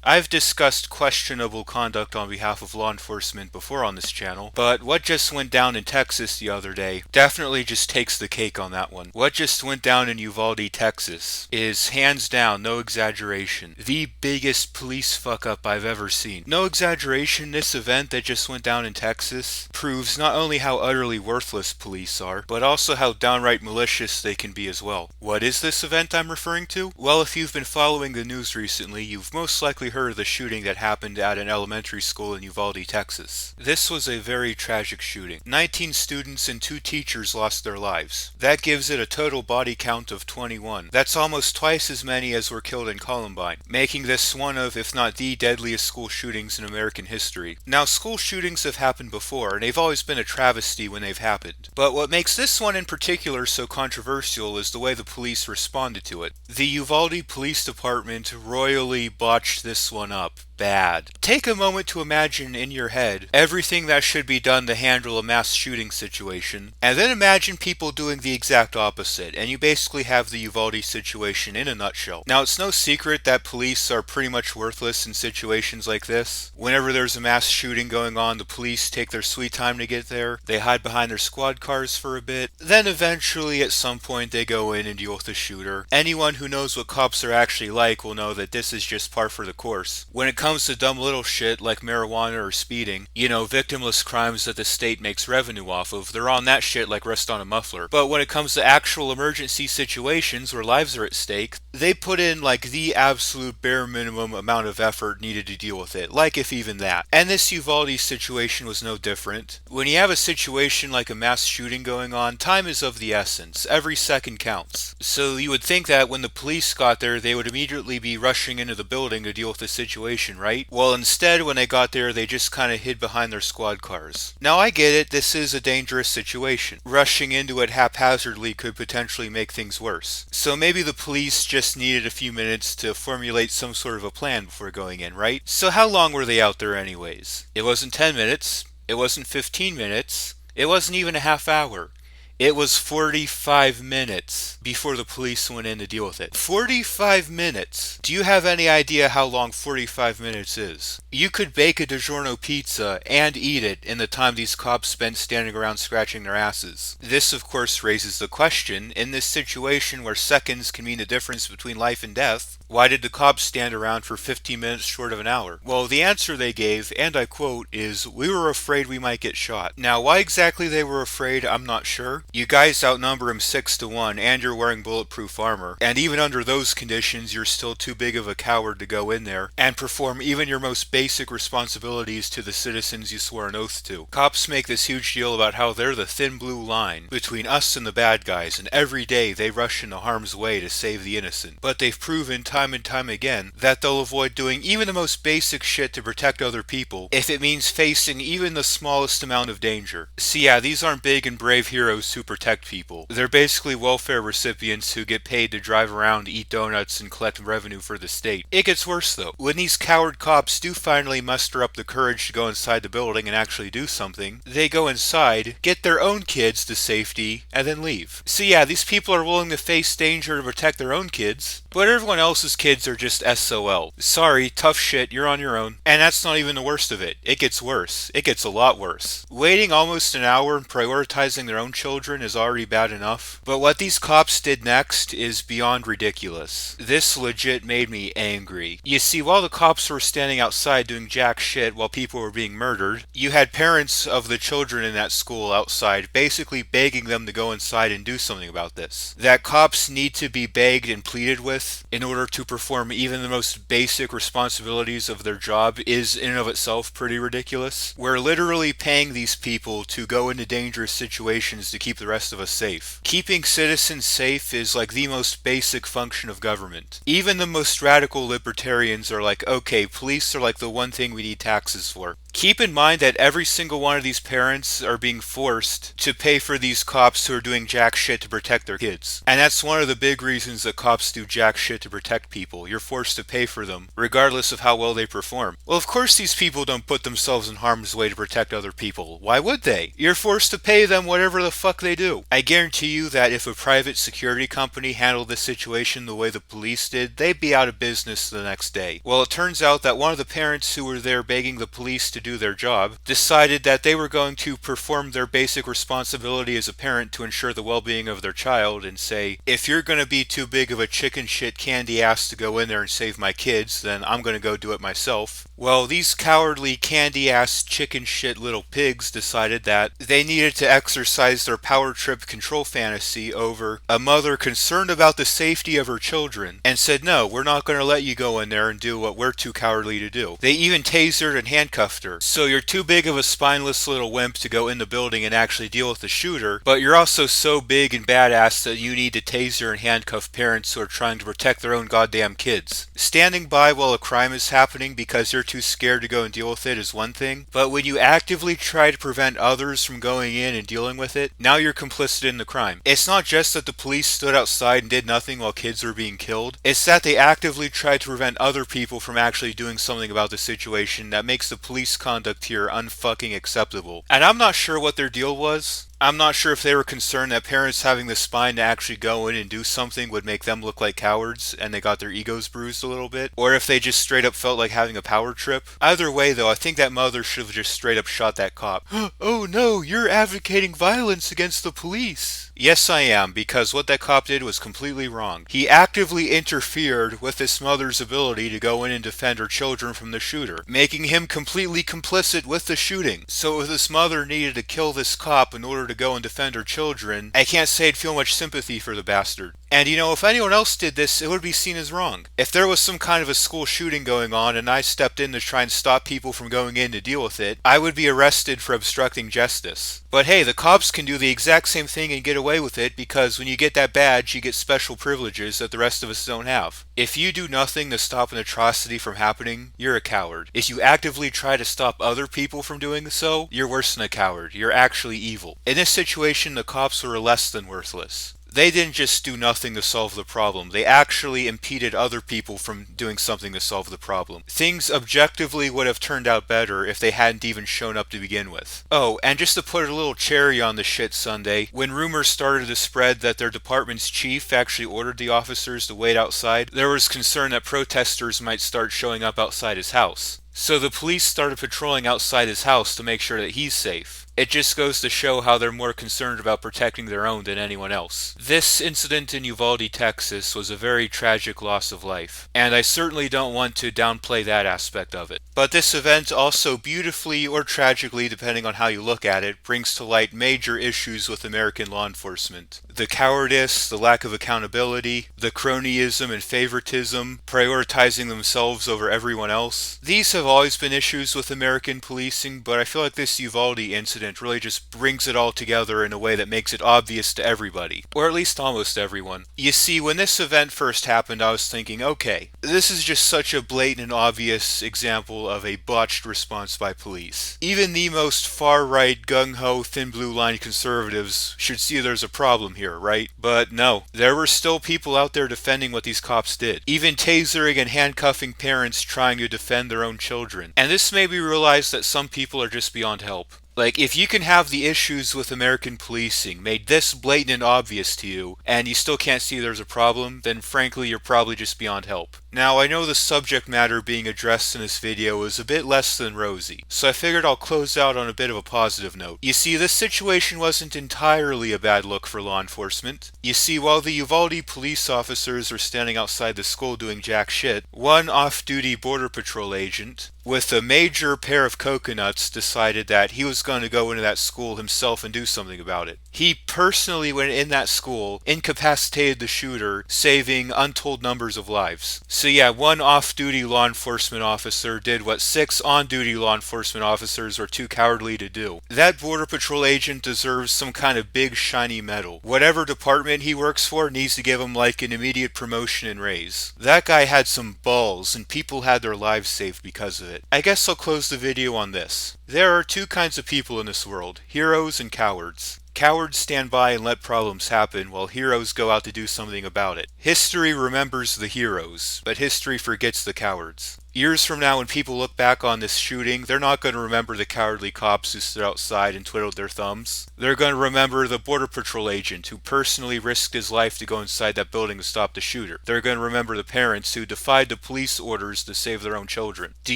I've discussed questionable conduct on behalf of law enforcement before on this channel, but what just went down in Texas the other day definitely just takes the cake on that one. What just went down in Uvalde, Texas is hands down, no exaggeration, the biggest police fuck up I've ever seen. No exaggeration, this event that just went down in Texas proves not only how utterly worthless police are, but also how downright malicious they can be as well. What is this event I'm referring to? Well, if you've been following the news recently, you've most likely heard of the shooting that happened at an elementary school in Uvalde, Texas. This was a very tragic shooting. 19 students and 2 teachers lost their lives. That gives it a total body count of 21. That's almost twice as many as were killed in Columbine, making this one of, if not the deadliest school shootings in American history. Now, school shootings have happened before, and they've always been a travesty when they've happened. But what makes this one in particular so controversial is the way the police responded to it. The Uvalde Police Department royally botched this one up. Bad. Take a moment to imagine in your head everything that should be done to handle a mass shooting situation, and then imagine people doing the exact opposite, and you basically have the Uvalde situation in a nutshell. Now, it's no secret that police are pretty much worthless in situations like this. Whenever there's a mass shooting going on, the police take their sweet time to get there, they hide behind their squad cars for a bit, then eventually at some point they go in and deal with the shooter. Anyone who knows what cops are actually like will know that this is just par for the course. When it comes to dumb little shit like marijuana or speeding, victimless crimes that the state makes revenue off of, they're on that shit like rust on a muffler. But when it comes to actual emergency situations where lives are at stake, they put in like the absolute bare minimum amount of effort needed to deal with it, like if even that. And this Uvalde situation was no different. When you have a situation like a mass shooting going on, time is of the essence. Every second counts. So you would think that when the police got there, they would immediately be rushing into the building to deal with the situation, right? Well, instead, when they got there, they just kind of hid behind their squad cars. Now, I get it, this is a dangerous situation. Rushing into it haphazardly could potentially make things worse. So maybe the police just needed a few minutes to formulate some sort of a plan before going in, right? So how long were they out there anyways? It wasn't 10 minutes. It wasn't 15 minutes. It wasn't even a half hour. It was 45 minutes before the police went in to deal with it. 45 minutes. Do you have any idea how long 45 minutes is? You could bake a DiGiorno pizza and eat it in the time these cops spent standing around scratching their asses. This, of course, raises the question, in this situation where seconds can mean the difference between life and death, why did the cops stand around for 15 minutes short of an hour? Well, the answer they gave, and I quote, is, "We were afraid we might get shot." Now, why exactly they were afraid, I'm not sure. You guys outnumber them 6 to 1, and you're wearing bulletproof armor. And even under those conditions, you're still too big of a coward to go in there and perform even your most basic responsibilities to the citizens you swore an oath to. Cops make this huge deal about how they're the thin blue line between us and the bad guys, and every day they rush into harm's way to save the innocent. But they've proven time and time again that they'll avoid doing even the most basic shit to protect other people if it means facing even the smallest amount of danger. So yeah, these aren't big and brave heroes who protect people. They're basically welfare recipients who get paid to drive around, eat donuts, and collect revenue for the state. It gets worse though. When these coward cops do finally muster up the courage to go inside the building and actually do something, they go inside, get their own kids to safety, and then leave. So yeah, these people are willing to face danger to protect their own kids, but everyone else's kids are just SOL. Sorry, tough shit, you're on your own. And that's not even the worst of it. It gets worse. It gets a lot worse. Waiting almost an hour and prioritizing their own children is already bad enough, but what these cops did next is beyond ridiculous. This legit made me angry. You see, while the cops were standing outside doing jack shit while people were being murdered, you had parents of the children in that school outside basically begging them to go inside and do something about this. That cops need to be begged and pleaded with in order to perform even the most basic responsibilities of their job is in and of itself pretty ridiculous. We're literally paying these people to go into dangerous situations to keep the rest of us safe. Keeping citizens safe is like the most basic function of government. Even the most radical libertarians are like, okay, police are like the one thing we need taxes for. Keep in mind that every single one of these parents are being forced to pay for these cops who are doing jack shit to protect their kids. And that's one of the big reasons that cops do jack shit to protect people. You're forced to pay for them, regardless of how well they perform. Well, of course these people don't put themselves in harm's way to protect other people. Why would they? You're forced to pay them whatever the fuck they do. I guarantee you that if a private security company handled this situation the way the police did, they'd be out of business the next day. Well, it turns out that one of the parents who were there begging the police to do their job decided that they were going to perform their basic responsibility as a parent to ensure the well-being of their child and say, if you're going to be too big of a chicken shit candy ass to go in there and save my kids, then I'm going to go do it myself. Well, these cowardly candy ass chicken shit little pigs decided that they needed to exercise their power trip control fantasy over a mother concerned about the safety of her children and said, no, we're not going to let you go in there and do what we're too cowardly to do. They even tasered and handcuffed her. So you're too big of a spineless little wimp to go in the building and actually deal with the shooter, but you're also so big and badass that you need to taser and handcuff parents who are trying to protect their own goddamn kids. Standing by while a crime is happening because you're too scared to go and deal with it is one thing, but when you actively try to prevent others from going in and dealing with it, now you're complicit in the crime. It's not just that the police stood outside and did nothing while kids were being killed, it's that they actively tried to prevent other people from actually doing something about the situation that makes the police conduct here unfucking acceptable. And I'm not sure what their deal was. I'm not sure if they were concerned that parents having the spine to actually go in and do something would make them look like cowards and they got their egos bruised a little bit, or if they just straight up felt like having a power trip. Either way though, I think that mother should have just straight up shot that cop. Oh no, you're advocating violence against the police. Yes, I am, because what that cop did was completely wrong. He actively interfered with this mother's ability to go in and defend her children from the shooter, making him completely complicit with the shooting. So if this mother needed to kill this cop in order to go and defend her children, I can't say I'd feel much sympathy for the bastard. And you know, if anyone else did this, it would be seen as wrong. If there was some kind of a school shooting going on and I stepped in to try and stop people from going in to deal with it, I would be arrested for obstructing justice. But hey, the cops can do the exact same thing and get away with it because when you get that badge, you get special privileges that the rest of us don't have. If you do nothing to stop an atrocity from happening, you're a coward. If you actively try to stop other people from doing so, you're worse than a coward. You're actually evil. In this situation, the cops were less than worthless. They didn't just do nothing to solve the problem. They actually impeded other people from doing something to solve the problem. Things objectively would have turned out better if they hadn't even shown up to begin with. Oh, and just to put a little cherry on the shit sundae, when rumors started to spread that their department's chief actually ordered the officers to wait outside, there was concern that protesters might start showing up outside his house. So the police started patrolling outside his house to make sure that he's safe. It just goes to show how they're more concerned about protecting their own than anyone else. This incident in Uvalde, Texas was a very tragic loss of life, and I certainly don't want to downplay that aspect of it. But this event also beautifully or tragically, depending on how you look at it, brings to light major issues with American law enforcement. The cowardice, the lack of accountability, the cronyism and favoritism, prioritizing themselves over everyone else. These have always been issues with American policing, but I feel like this Uvalde incident really just brings it all together in a way that makes it obvious to everybody, or at least almost everyone. You see, when this event first happened, I was thinking, okay, this is just such a blatant and obvious example of a botched response by police. Even the most far-right, gung-ho, thin blue line conservatives should see there's a problem here, right? But no, there were still people out there defending what these cops did, even tasering and handcuffing parents trying to defend their own children. And this made me realize that some people are just beyond help. Like, if you can have the issues with American policing made this blatant and obvious to you, and you still can't see there's a problem, then frankly you're probably just beyond help. Now, I know the subject matter being addressed in this video is a bit less than rosy, so I figured I'll close out on a bit of a positive note. You see, this situation wasn't entirely a bad look for law enforcement. You see, while the Uvalde police officers were standing outside the school doing jack shit, one off-duty Border Patrol agent, with a major pair of coconuts, decided that he was going to go into that school himself and do something about it. He personally went in that school, incapacitated the shooter, saving untold numbers of lives. So yeah, one off-duty law enforcement officer did what six on-duty law enforcement officers are too cowardly to do. That Border Patrol agent deserves some kind of big shiny medal. Whatever department he works for needs to give him like an immediate promotion and raise. That guy had some balls and people had their lives saved because of it. I guess I'll close the video on this. There are two kinds of people in this world, heroes and cowards. Cowards stand by and let problems happen, while heroes go out to do something about it. History remembers the heroes, but history forgets the cowards. Years from now, when people look back on this shooting, they're not going to remember the cowardly cops who stood outside and twiddled their thumbs. They're going to remember the Border Patrol agent who personally risked his life to go inside that building to stop the shooter. They're going to remember the parents who defied the police orders to save their own children. Do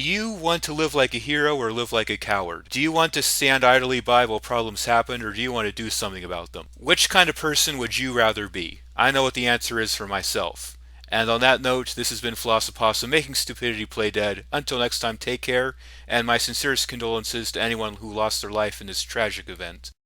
you want to live like a hero or live like a coward? Do you want to stand idly by while problems happen, or do you want to do something about them? Which kind of person would you rather be? I know what the answer is for myself. And on that note, this has been Philosophosa making stupidity play dead. Until next time, take care, and my sincerest condolences to anyone who lost their life in this tragic event.